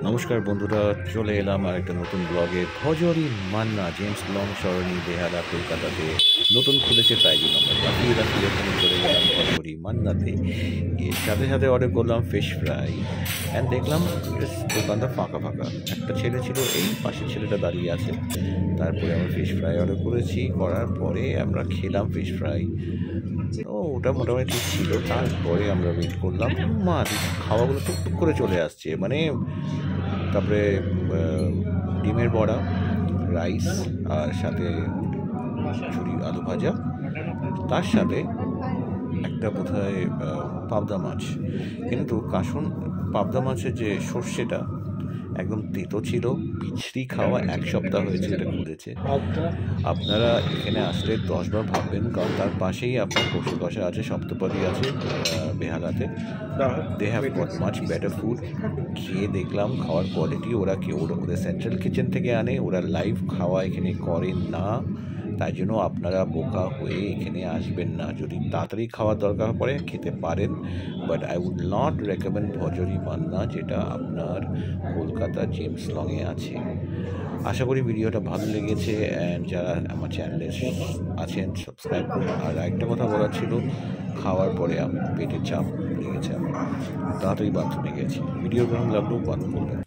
নমস্কার বন্ধুরা, চলে এলাম আর একটা নতুন ব্লগে। ভজরি মান্না জেমস লং সরণি বেহালা কলকাতাতে নতুন খুলেছে, তাই জন্য আমরা লাফিয়ে ওখানে চলে গেলাম ভজরি মান্নাতে। গিয়ে সাথে সাথে অর্ডার করলাম ফিশ ফ্রাই অ্যান্ড দেখলাম দোকানটা ফাঁকা ফাঁকা, একটা ছেলে ছিল, এই পাশের ছেলেটা দাঁড়িয়ে আছে। তারপরে আমরা ফিশ ফ্রাই অর্ডার করেছি, করার পরে আমরা খেলাম ফিশ ফ্রাই। তো ওটা মোটামুটি ঠিক ছিল। তারপরে আমরা ওয়েট করলাম, খাওয়াগুলো টুকটুক করে চলে আসছে, মানে তারপরে ডিমের বড়া, রাইস, আর সাথে ঝুরি আলু ভাজা, তার সাথে একটা বোধহয় পাবদা মাছ। কিন্তু কাসুন পাবদা মাছের যে সর্ষেটা একদম তেতো ছিল, বিছড়ি খাওয়া। 1 সপ্তাহ হয়েছে এটা খুলেছে। আপনারা এখানে আসলে 10 বার ভাববেন, কারণ তার পাশেই আপনার কষে কষা আছে, সপ্তপদী আছে বেহালাতে। They have got much better food. খেয়ে দেখলাম খাওয়ার কোয়ালিটি, ওদের সেন্ট্রাল কিচেন থেকে আনে, ওরা লাইভ খাওয়া এখানে করেন না। তাই জন্য আপনারা বোকা হয়ে এখানে আসবেন না। যদি তাড়াতাড়ি খাওয়ার দরকার পড়ে খেতে পারেন, but I would not recommend Bhojohori Manna, যেটা আপনার কলকাতা জেমস লংয়ে আছে। আশা করি ভিডিওটা ভালো লেগেছে, অ্যান্ড যারা আমার চ্যানেলে আছেন সাবস্ক্রাইব করুন। আর একটা কথা বলার ছিল, খাওয়ার পরে আমি পেটের চাপ লেগেছে, আমার তাড়াতাড়ি বাথরুমে গেছি। ভিডিও কেমন লাগলো বন্ধ করবেন।